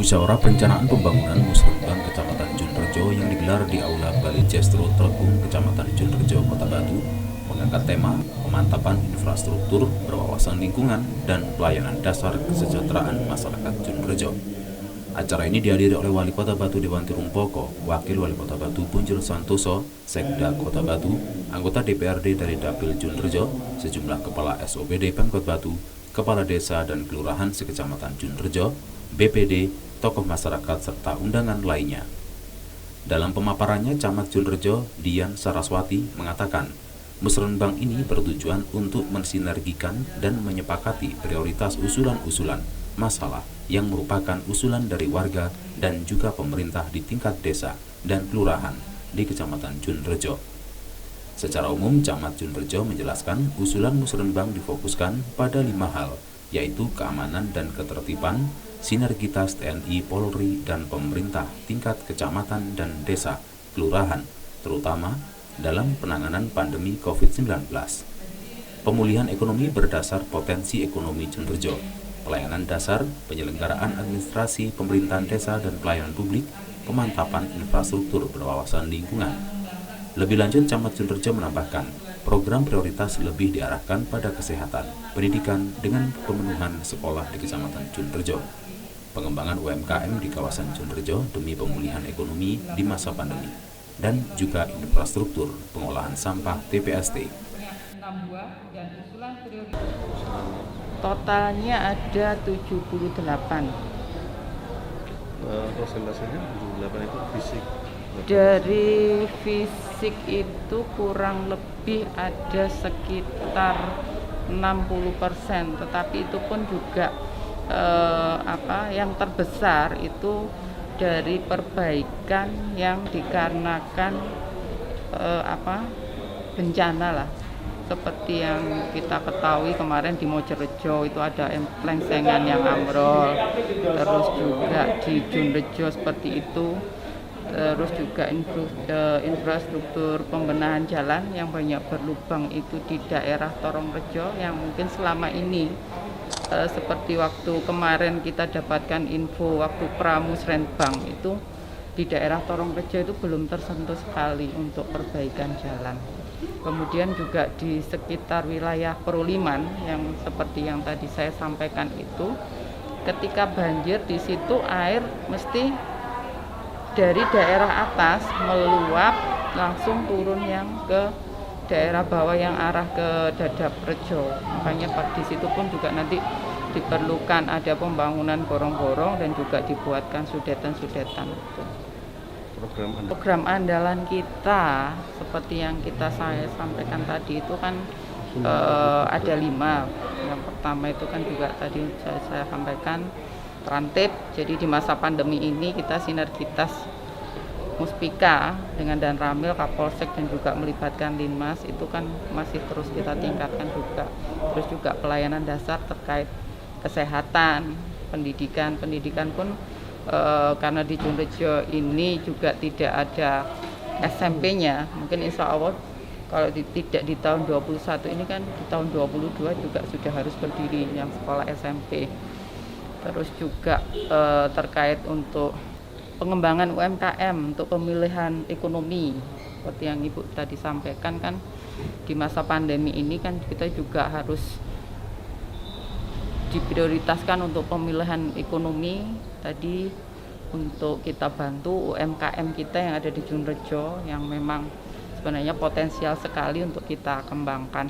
Musyawarah Perencanaan Pembangunan Musrenbang Kecamatan Junrejo yang digelar di Aula Balai Jestro Telekung Kecamatan Junrejo, Kota Batu mengangkat tema pemantapan infrastruktur berwawasan lingkungan dan pelayanan dasar kesejahteraan masyarakat Junrejo. Acara ini dihadiri oleh Wali Kota Batu Dewanti Rumpoko, Wakil Wali Kota Batu Punjul Santoso, Sekda Kota Batu, anggota DPRD dari Dapil Junrejo, sejumlah kepala SOPD Pemkot Batu, kepala desa dan kelurahan sekecamatan Junrejo, BPD, tokoh masyarakat, serta undangan lainnya. Dalam pemaparannya, Camat Junrejo, Dian Saraswati, mengatakan, Musrenbang ini bertujuan untuk mensinergikan dan menyepakati prioritas usulan-usulan masalah yang merupakan usulan dari warga dan juga pemerintah di tingkat desa dan kelurahan di Kecamatan Junrejo. Secara umum, Camat Junrejo menjelaskan usulan Musrenbang difokuskan pada 5 hal, yaitu keamanan dan ketertiban, sinergitas TNI, Polri, dan pemerintah tingkat kecamatan dan desa, kelurahan, terutama dalam penanganan pandemi COVID-19. Pemulihan ekonomi berdasar potensi ekonomi Junrejo, pelayanan dasar, penyelenggaraan administrasi pemerintahan desa dan pelayanan publik, pemantapan infrastruktur berwawasan lingkungan. Lebih lanjut, Camat Junrejo menambahkan, program prioritas lebih diarahkan pada kesehatan, pendidikan dengan pemenuhan sekolah di Kecamatan Junrejo, pengembangan UMKM di kawasan Junrejo demi pemulihan ekonomi di masa pandemi, dan juga infrastruktur pengolahan sampah TPST. Totalnya ada 78. Persentasenya 78 itu fisik. Dari fisik itu kurang lebih ada sekitar 60%, tetapi itu pun juga yang terbesar itu dari perbaikan yang dikarenakan bencana lah. Seperti yang kita ketahui kemarin di Mojorejo itu ada plengsengan yang ambrol, terus juga di Junrejo seperti itu, terus juga infrastruktur pembenahan jalan yang banyak berlubang itu di daerah Torongrejo yang mungkin selama ini seperti waktu kemarin kita dapatkan info waktu Musrenbang itu di daerah Torongrejo itu belum tersentuh sekali untuk perbaikan jalan. Kemudian juga di sekitar wilayah Peruliman yang seperti yang tadi saya sampaikan itu, ketika banjir di situ air mesti dari daerah atas meluap langsung turun yang ke daerah bawah yang arah ke Dadap Rejo. Makanya di situ pun juga nanti diperlukan ada pembangunan gorong-gorong dan juga dibuatkan sudetan-sudetan. Program andalan kita seperti yang saya sampaikan tadi itu kan ada 5. Yang pertama itu kan juga tadi saya sampaikan Trantip. Jadi di masa pandemi ini kita sinergitas Muspika dengan Danramil, Kapolsek dan juga melibatkan Linmas itu kan masih terus kita tingkatkan juga. Terus juga pelayanan dasar terkait kesehatan, pendidikan pun karena di Junrejo ini juga tidak ada SMP-nya, mungkin insya Allah kalau tidak di tahun 21 ini kan di tahun 22 juga sudah harus berdiri yang sekolah SMP. Terus juga terkait untuk pengembangan UMKM untuk pemilihan ekonomi seperti yang Ibu tadi sampaikan kan di masa pandemi ini kan kita juga harus diprioritaskan untuk pemilihan ekonomi tadi untuk kita bantu UMKM kita yang ada di Junrejo yang memang sebenarnya potensial sekali untuk kita kembangkan.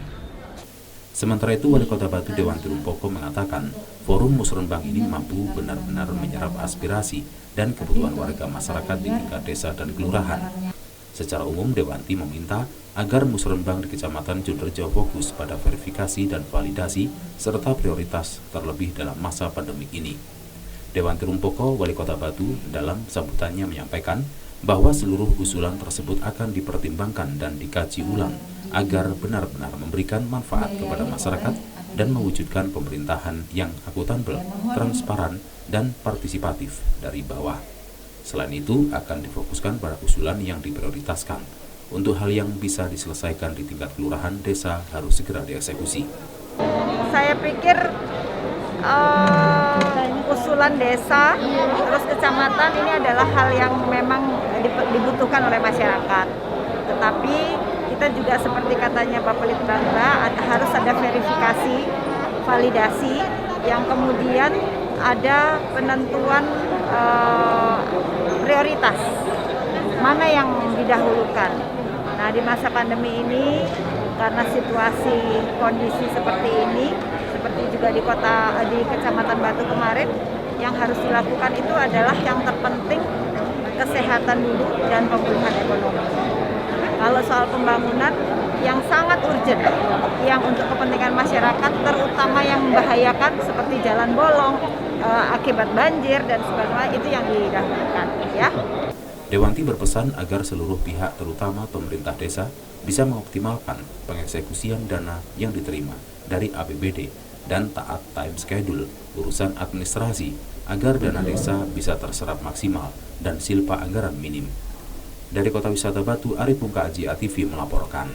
Sementara itu, Wali Kota Batu Dewanti Rumpoko mengatakan, Forum Musrenbang ini mampu benar-benar menyerap aspirasi dan kebutuhan warga masyarakat di tingkat desa dan kelurahan. Secara umum, Dewanti meminta agar Musrenbang di Kecamatan Junrejo fokus pada verifikasi dan validasi serta prioritas terlebih dalam masa pandemi ini. Dewanti Rumpoko, Wali Kota Batu, dalam sambutannya menyampaikan bahwa seluruh usulan tersebut akan dipertimbangkan dan dikaji ulang agar benar-benar memberikan manfaat kepada masyarakat dan mewujudkan pemerintahan yang akuntabel, transparan, dan partisipatif dari bawah. Selain itu, akan difokuskan pada usulan yang diprioritaskan. Untuk hal yang bisa diselesaikan di tingkat kelurahan, desa harus segera dieksekusi. Saya pikir usulan kebetulan desa, terus kecamatan ini adalah hal yang memang dibutuhkan oleh masyarakat. Tetapi kita juga seperti katanya Pak Pelitbangla, harus ada verifikasi, validasi, yang kemudian ada penentuan prioritas, mana yang didahulukan. Nah, di masa pandemi ini, karena situasi kondisi seperti ini, seperti juga di Kecamatan Batu kemarin, yang harus dilakukan itu adalah yang terpenting kesehatan dulu dan pemulihan ekonomi. Kalau soal pembangunan yang sangat urgent, yang untuk kepentingan masyarakat, terutama yang membahayakan seperti jalan bolong, akibat banjir dan sebagainya, itu yang didahulukan, ya. Dewanti berpesan agar seluruh pihak, terutama pemerintah desa, bisa mengoptimalkan pengeksekusian dana yang diterima dari APBD dan taat time schedule urusan administrasi agar dana desa bisa terserap maksimal dan silpa anggaran minim. Dari Kota Wisata Batu, Arif Pungka, AJA TV melaporkan.